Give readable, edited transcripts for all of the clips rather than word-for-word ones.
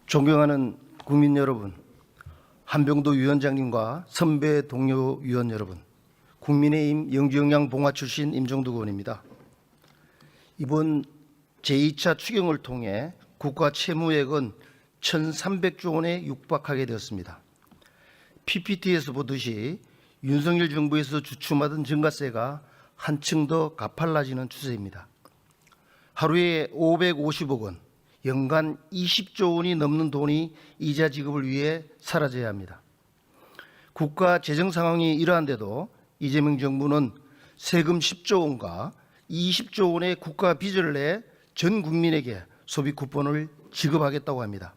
존경하는 국민 여러분, 한병도 위원장님과 선배 동료 위원 여러분, 국민의힘 영주영양 봉화 출신 임종두 의원입니다. 이번 제2차 추경을 통해 국가 채무액은 1,300조 원에 육박하게 되었습니다. PPT에서 보듯이 윤석열 정부에서 주춤하던 증가세가 한층 더 가팔라지는 추세입니다. 하루에 550억 원, 연간 20조 원이 넘는 돈이 이자 지급을 위해 사라져야 합니다. 국가 재정 상황이 이러한데도 이재명 정부는 세금 10조 원과 20조 원의 국가 빚을 내 전 국민에게 소비 쿠폰을 지급하겠다고 합니다.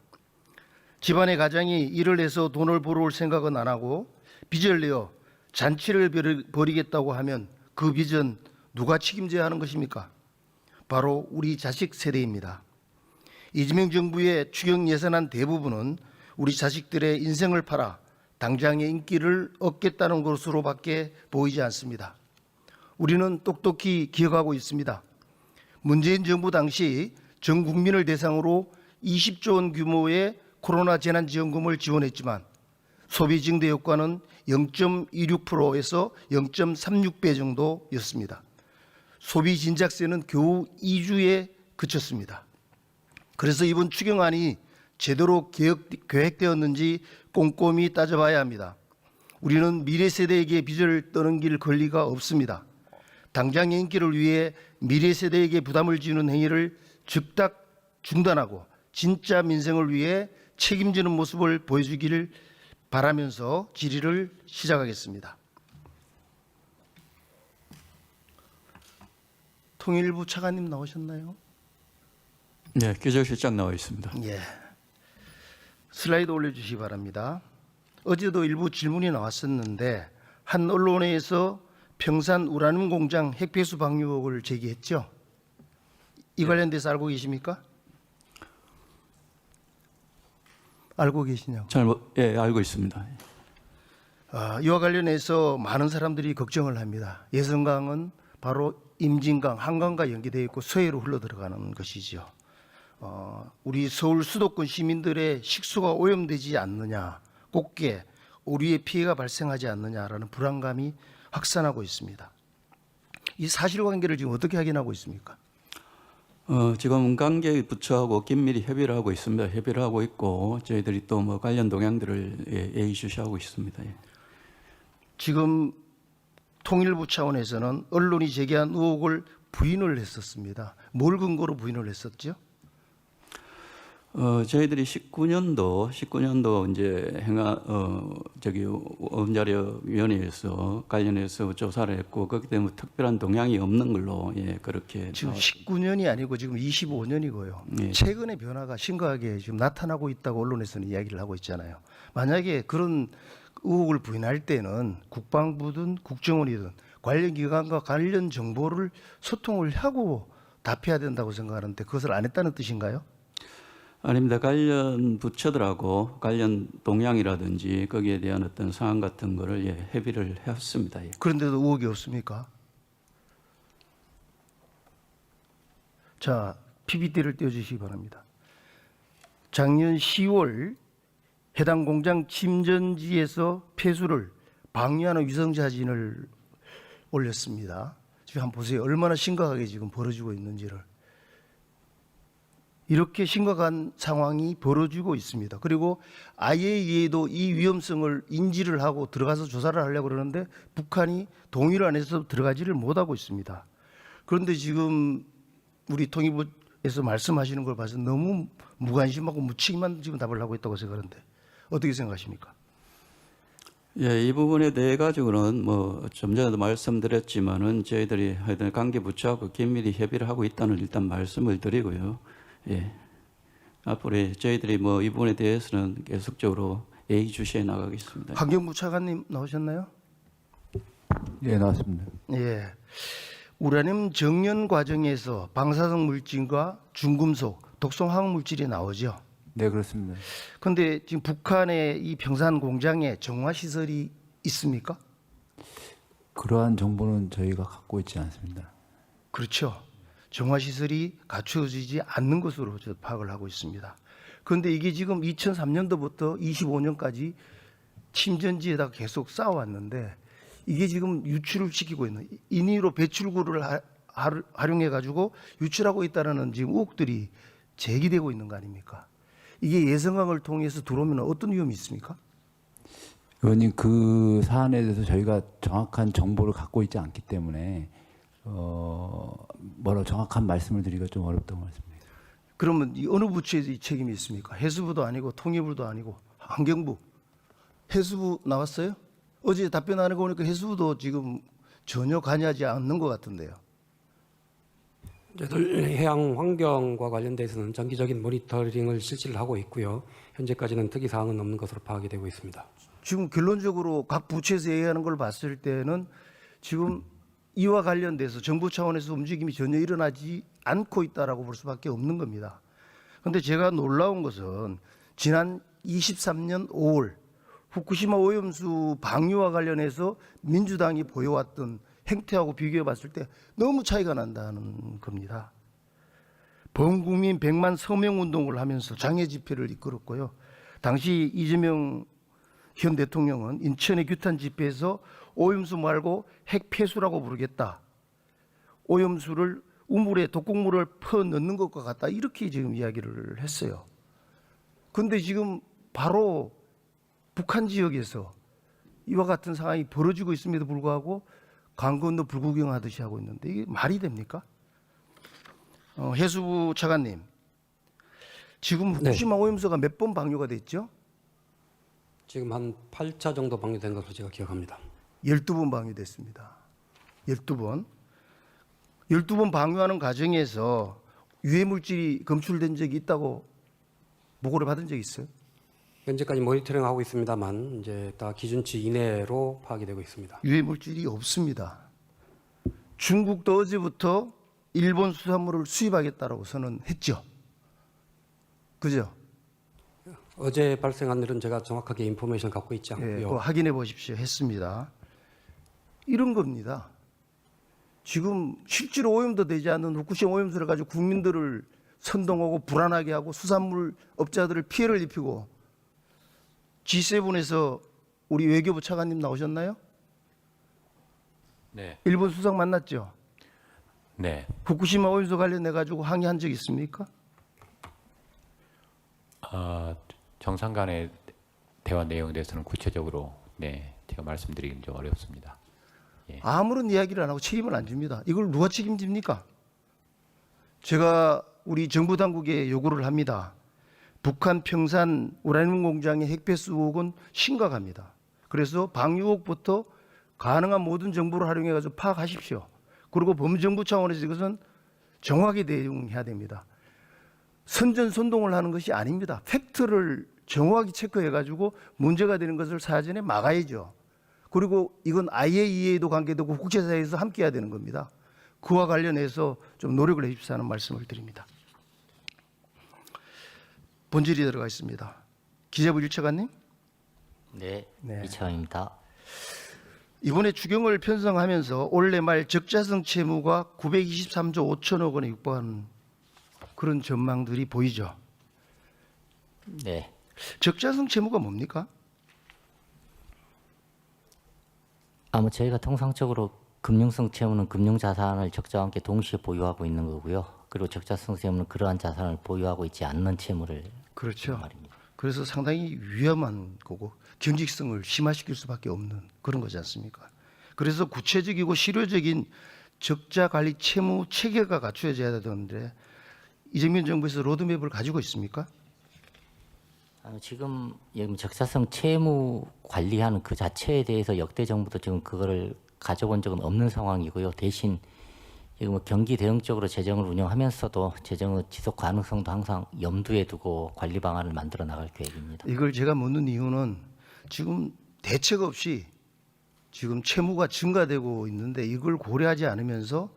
집안의 가장이 일을 해서 돈을 벌어올 생각은 안 하고 빚을 내어 잔치를 벌이겠다고 하면 그 빚은 누가 책임져야 하는 것입니까? 바로 우리 자식 세대입니다. 이재명 정부의 추경 예산안 대부분은 우리 자식들의 인생을 팔아 당장의 인기를 얻겠다는 것으로밖에 보이지 않습니다. 우리는 똑똑히 기억하고 있습니다. 문재인 정부 당시 전 국민을 대상으로 20조 원 규모의 코로나 재난지원금을 지원했지만 소비 증대 효과는 0.26%에서 0.36배 정도였습니다. 소비 진작세는 겨우 2주에 그쳤습니다. 그래서 이번 추경안이 제대로 계획되었는지 꼼꼼히 따져봐야 합니다. 우리는 미래 세대에게 빚을 떠넘길 권리가 없습니다. 당장의 인기를 위해 미래 세대에게 부담을 지는 행위를 즉각 중단하고 진짜 민생을 위해 책임지는 모습을 보여주기를 바라면서 질의를 시작하겠습니다. 통일부 차관님 나오셨나요? 네, 기조실장 나와 있습니다. 예. 슬라이드 올려주시기 바랍니다. 어제도 일부 질문이 나왔었는데 한 언론에서 평산 우라늄 공장 핵폐수 방류 의혹을 제기했죠. 이 관련돼서 알고 계십니까? 알고 계시냐고? 예, 알고 있습니다. 이와 관련해서 많은 사람들이 걱정을 합니다. 예성강은 바로 임진강, 한강과 연계되어 있고 서해로 흘러들어가는 것이죠. 우리 서울 수도권 시민들의 식수가 오염되지 않느냐, 꽃게, 오리의 피해가 발생하지 않느냐라는 불안감이 확산하고 있습니다. 이 사실관계를 지금 어떻게 확인하고 있습니까? 지금 관계 부처하고 긴밀히 협의를 하고 있습니다. 협의를 하고 있고 저희들이 또 뭐 관련 동향들을 예의주시하고 있습니다. 예. 지금 통일부 차원에서는 언론이 제기한 의혹을 부인을 했었습니다. 뭘 근거로 부인을 했었죠? 저희들이 19년도 이제 원자력위원회에서 관련해서 조사를 했고 거기 때문에 특별한 동향이 없는 걸로 그렇게 지금 19년이 아니고 지금 25년이고요. 예. 최근의 변화가 심각하게 지금 나타나고 있다고 언론에서는 이야기를 하고 있잖아요. 만약에 그런 의혹을 부인할 때는 국방부든 국정원이든 관련 기관과 관련 정보를 소통을 하고 답해야 된다고 생각하는데 그것을 안 했다는 뜻인가요? 아닙니다. 관련 부처들하고 관련 동향이라든지 거기에 대한 어떤 사항 같은 거를 협의를 했습니다. 예. 그런데도 의혹이 없습니까? 자, PPT를 띄워주시기 바랍니다. 작년 10월 해당 공장 침전지에서 폐수를 방류하는 위성사진을 올렸습니다. 지금 한번 보세요. 얼마나 심각하게 지금 벌어지고 있는지를. 이렇게 심각한 상황이 벌어지고 있습니다. 그리고 IAEA도 이 위험성을 인지를 하고 들어가서 조사를 하려고 그러는데 북한이 동의를 안 해서 들어가지를 못하고 있습니다. 그런데 지금 우리 통일부에서 말씀하시는 걸 봐서 너무 무관심하고 무책임한 지금 답을 하고 있다고 생각하는데 어떻게 생각하십니까? 예, 이 부분에 대해 가지고는 뭐 좀 전에도 말씀드렸지만은 저희들이 하여튼 관계 부처하고 긴밀히 협의를 하고 있다는 일단 말씀을 드리고요. 예. 앞으로 저희들이 뭐 이 부분에 대해서는 계속적으로 예의주시해 나가겠습니다. 환경부 차관님 나오셨나요? 예, 나왔습니다. 예. 우라늄 정연 과정에서 방사성 물질과 중금속, 독성 화학 물질이 나오죠. 네, 그렇습니다. 그런데 지금 북한의 이 평산 공장에 정화 시설이 있습니까? 그러한 정보는 저희가 갖고 있지 않습니다. 그렇죠. 정화 시설이 갖추어지지 않는 것으로 파악을 하고 있습니다. 그런데 이게 지금 2003년도부터 25년까지 침전지에다가 계속 쌓아왔는데 이게 지금 유출을 시키고 있는 인위로 배출구를 활용해 가지고 유출하고 있다는 지금 의혹들이 제기되고 있는 거 아닙니까? 이게 예성강을 통해서 들어오면 어떤 위험이 있습니까? 의원님 그 사안에 대해서 저희가 정확한 정보를 갖고 있지 않기 때문에 뭐라 정확한 말씀을 드리기가 좀 어렵다고 말씀드립니다. 그러면 이 어느 부처에 이 책임이 있습니까? 해수부도 아니고 통일부도 아니고 환경부, 해수부 나왔어요? 어제 답변하는 거 보니까 해수부도 지금 전혀 관여하지 않는 것 같은데요. 저희들 해양 환경과 관련돼서는 정기적인 모니터링을 실시를 하고 있고요. 현재까지는 특이 사항은 없는 것으로 파악이 되고 있습니다. 지금 결론적으로 각 부처에서 얘기하는 걸 봤을 때는 지금 이와 관련돼서 정부 차원에서 움직임이 전혀 일어나지 않고 있다라고 볼 수밖에 없는 겁니다. 그런데 제가 놀라운 것은 지난 23년 5월 후쿠시마 오염수 방류와 관련해서 민주당이 보여왔던 행태하고 비교해 봤을 때 너무 차이가 난다는 겁니다. 범국민 100만 서명 운동을 하면서 장애 집회를 이끌었고요. 당시 이재명 현 대통령은 인천의 규탄 집회에서 오염수 말고 핵폐수라고 부르겠다. 오염수를 우물에 독극물을 퍼 넣는 것과 같다. 이렇게 지금 이야기를 했어요. 그런데 지금 바로 북한 지역에서 이와 같은 상황이 벌어지고 있음에도 불구하고 강 건너 불구경하듯이 하고 있는데 이게 말이 됩니까? 해수부 차관님, 지금 후쿠시마 오염수가 몇 번 방류가 됐죠? 지금 한 8차 정도 방류된 것으로 제가 기억합니다. 12번 방류됐습니다. 12번. 12번 방류하는 과정에서 유해 물질이 검출된 적이 있다고 보고를 받은 적이 있어요? 현재까지 모니터링하고 있습니다만 이제 다 기준치 이내로 파악이 되고 있습니다. 유해 물질이 없습니다. 중국도 어제부터 일본 수산물을 수입하겠다라고 선언했죠. 그죠? 어제 발생한 일은 제가 정확하게 인포메이션 갖고 있지 예, 않고요. 그거 확인해 보십시오. 했습니다. 이런 겁니다. 지금 실제로 오염도 되지 않는 후쿠시마 오염수를 가지고 국민들을 선동하고 불안하게 하고 수산물 업자들을 피해를 입히고 G7에서 우리 외교부 차관님 나오셨나요? 네. 일본 수석 만났죠? 네. 후쿠시마 오염수 관련해 가지고 항의한 적 있습니까? 정상 간의 대화 내용에 대해서는 구체적으로 제가 말씀드리긴 좀 어렵습니다. 아무런 이야기를 안 하고 책임을 안 집니다. 이걸 누가 책임집니까? 제가 우리 정부 당국에 요구를 합니다. 북한 평산 우라늄 공장의 핵폐수 의혹은 심각합니다. 그래서 방류 의혹부터 가능한 모든 정보를 활용해 가지고 파악하십시오. 그리고 범정부 차원에서 이것은 정확히 대응해야 됩니다. 선전선동을 하는 것이 아닙니다. 팩트를 정확히 체크해 가지고 문제가 되는 것을 사전에 막아야죠. 그리고 이건 IAEA도 관계되고 국제사회에서 함께 해야 되는 겁니다. 그와 관련해서 좀 노력을 해 주십사는 말씀을 드립니다. 본질이 들어가 있습니다. 기재부 일차관님. 네, 네. 이차관입니다. 이번에 추경을 편성하면서 올해 말 적자성 채무가 923조 5천억 원에 육박하는 그런 전망들이 보이죠. 네, 적자성 채무가 뭡니까? 저희가 통상적으로 금융성 채무는 금융자산을 적자와 함께 동시에 보유하고 있는 거고요. 그리고 적자성 채무는 그러한 자산을 보유하고 있지 않는 채무를 그렇죠. 말입니다. 그래서 상당히 위험한 거고 경직성을 심화시킬 수밖에 없는 그런 거지 않습니까? 그래서 구체적이고 실효적인 적자 관리 채무 체계가 갖춰져야 되는데 이재명 정부에서 로드맵을 가지고 있습니까? 지금 적자성 채무 관리하는 그 자체에 대해서 역대 정부도 지금 그거를 가져본 적은 없는 상황이고요. 대신 지금 경기 대응적으로 재정을 운영하면서도 재정의 지속 가능성도 항상 염두에 두고 관리 방안을 만들어 나갈 계획입니다. 이걸 제가 묻는 이유는 지금 대책 없이 지금 채무가 증가되고 있는데 이걸 고려하지 않으면서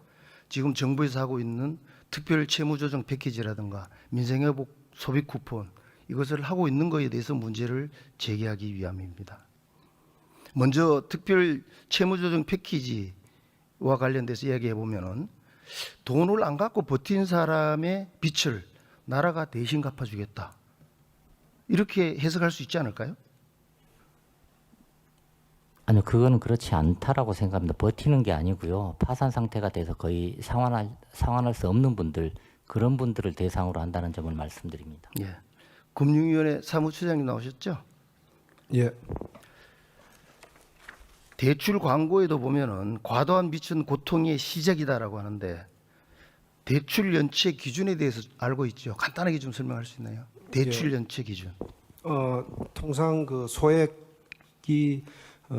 지금 정부에서 하고 있는 특별 채무 조정 패키지라든가 민생회복 소비 쿠폰 이것을 하고 있는 것에 대해서 문제를 제기하기 위함입니다. 먼저 특별 채무 조정 패키지와 관련돼서 이야기해 보면은 돈을 안 갖고 버틴 사람의 빚을 나라가 대신 갚아주겠다. 이렇게 해석할 수 있지 않을까요? 아니요, 그거는 그렇지 않다라고 생각합니다. 버티는 게 아니고요. 파산 상태가 돼서 거의 상환할 수 없는 분들, 그런 분들을 대상으로 한다는 점을 말씀드립니다. 예. 금융위원회 사무처장님 나오셨죠? 예, 대출 광고에도 보면은 과도한 빚은 고통의 시작이다라고 하는데 대출 연체 기준에 대해서 알고 있죠? 간단하게 좀 설명할 수 있나요? 대출 연체 기준. 통상 그 소액이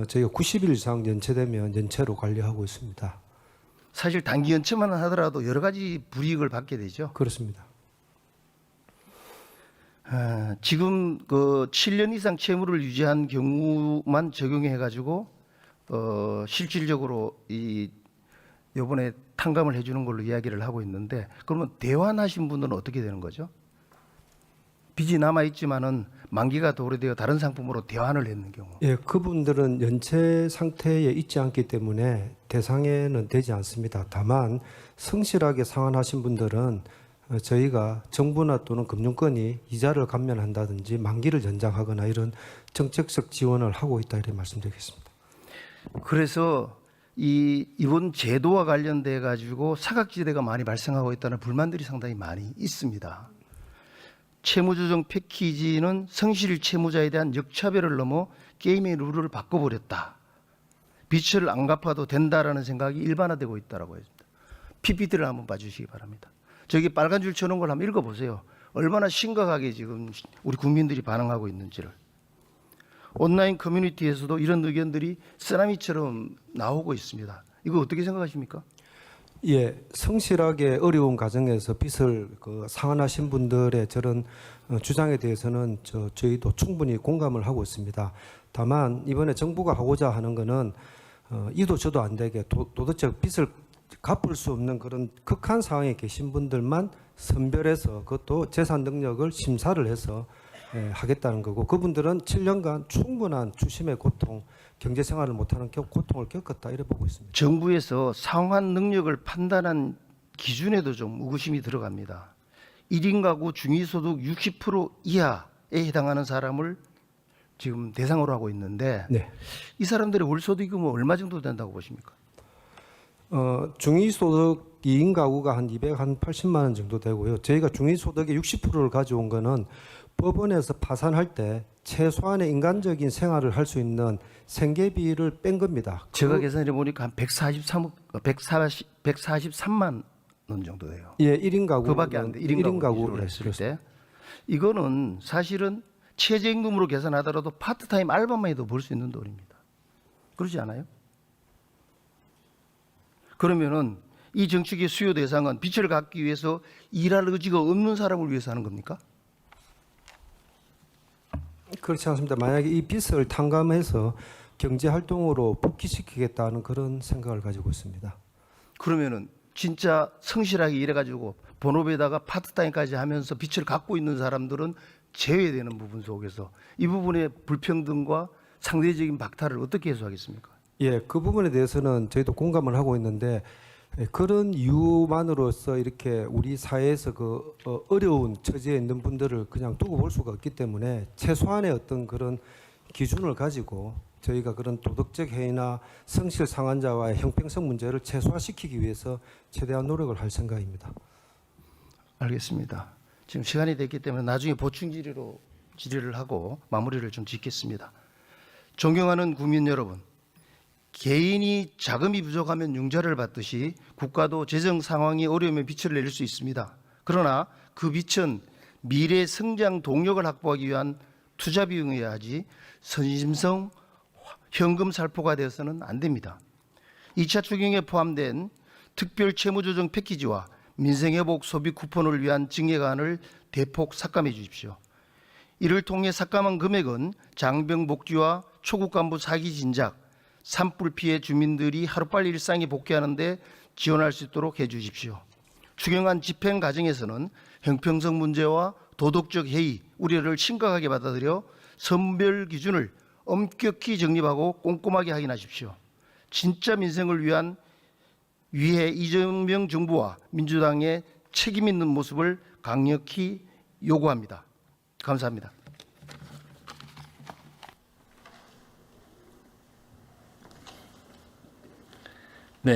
저희가 90일 이상 연체되면 연체로 관리하고 있습니다. 사실 단기 연체만 하더라도 여러 가지 불이익을 받게 되죠. 그렇습니다. 지금 그 7년 이상 채무를 유지한 경우만 적용해 가지고 실질적으로 이 이번에 탕감을 해주는 걸로 이야기를 하고 있는데 그러면 대환하신 분들은 어떻게 되는 거죠? 빚이 남아 있지만은 만기가 도래되어 다른 상품으로 대환을 했는 경우. 예, 그분들은 연체 상태에 있지 않기 때문에 대상에는 되지 않습니다. 다만 성실하게 상환하신 분들은 저희가 정부나 또는 금융권이 이자를 감면한다든지 만기를 연장하거나 이런 정책적 지원을 하고 있다 이렇게 말씀드리겠습니다. 그래서 이번 제도와 관련돼 가지고 사각지대가 많이 발생하고 있다는 불만들이 상당히 많이 있습니다. 채무조정 패키지는 성실 채무자에 대한 역차별을 넘어 게임의 룰을 바꿔버렸다. 빚을 안 갚아도 된다라는 생각이 일반화되고 있다라고 했습니다. PPT를 한번 봐주시기 바랍니다. 저기 빨간 줄 쳐놓은 걸 한번 읽어보세요. 얼마나 심각하게 지금 우리 국민들이 반응하고 있는지를. 온라인 커뮤니티에서도 이런 의견들이 쓰나미처럼 나오고 있습니다. 이거 어떻게 생각하십니까? 예, 성실하게 어려운 과정에서 빚을 상환하신 분들의 저런 주장에 대해서는 저희도 충분히 공감을 하고 있습니다. 다만 이번에 정부가 하고자 하는 것은 이도 저도 안 되게 도덕적 빚을 갚을 수 없는 그런 극한 상황에 계신 분들만 선별해서 그것도 재산 능력을 심사를 해서 하겠다는 거고 그분들은 7년간 충분한 주심의 고통, 경제 생활을 못하는 고통을 겪었다 이래 보고 있습니다. 정부에서 상환 능력을 판단한 기준에도 좀 의구심이 들어갑니다. 1인 가구 중위소득 60% 이하에 해당하는 사람을 지금 대상으로 하고 있는데 네. 이 사람들의 월소득이 뭐 얼마 정도 된다고 보십니까? 중위소득 2인 가구가 한 280만 원 정도 되고요. 저희가 중위소득의 60%를 가져온 거는 법원에서 파산할 때 최소한의 인간적인 생활을 할 수 있는 생계비를 뺀 겁니다. 제가 계산해 보니까 한 143만 원 정도 돼요. 예, 1인 가구 그밖에 안 돼. 1인 가구 가구를 했을 때 이거는 사실은 최저임금으로 계산하더라도 파트타임 알바만 해도 벌 수 있는 돈입니다. 그렇지 않아요? 그러면은 이 정책의 수요 대상은 빚을 갚기 위해서 일할 의지가 없는 사람을 위해서 하는 겁니까? 그렇지 않습니다. 만약에 이 빚을 탕감해서 경제 활동으로 복귀시키겠다는 그런 생각을 가지고 있습니다. 그러면은 진짜 성실하게 일해가지고 본업에다가 파트타임까지 하면서 빚을 갚고 있는 사람들은 제외되는 부분 속에서 이 부분의 불평등과 상대적인 박탈을 어떻게 해소하겠습니까? 예, 그 부분에 대해서는 저희도 공감을 하고 있는데 그런 이유만으로서 이렇게 우리 사회에서 어려운 처지에 있는 분들을 그냥 두고 볼 수가 없기 때문에 최소한의 어떤 그런 기준을 가지고 저희가 그런 도덕적 해이나 성실 상환자와의 형평성 문제를 최소화시키기 위해서 최대한 노력을 할 생각입니다. 알겠습니다. 지금 시간이 됐기 때문에 나중에 보충 질의를 하고 마무리를 좀 짓겠습니다. 존경하는 국민 여러분, 개인이 자금이 부족하면 융자를 받듯이 국가도 재정 상황이 어려우면 빚을 낼 수 있습니다. 그러나 그 빚은 미래 성장 동력을 확보하기 위한 투자 비용이어야 하지 선심성 현금 살포가 되어서는 안 됩니다. 2차 추경에 포함된 특별 채무조정 패키지와 민생회복 소비 쿠폰을 위한 증액안을 대폭 삭감해 주십시오. 이를 통해 삭감한 금액은 장병 복지와 초급 간부 사기 진작, 산불 피해 주민들이 하루빨리 일상에 복귀하는 데 지원할 수 있도록 해 주십시오. 추경안 집행 과정에서는 형평성 문제와 도덕적 해이, 우려를 심각하게 받아들여 선별 기준을 엄격히 정립하고 꼼꼼하게 확인하십시오. 진짜 민생을 위해 이재명 정부와 민주당의 책임 있는 모습을 강력히 요구합니다. 감사합니다.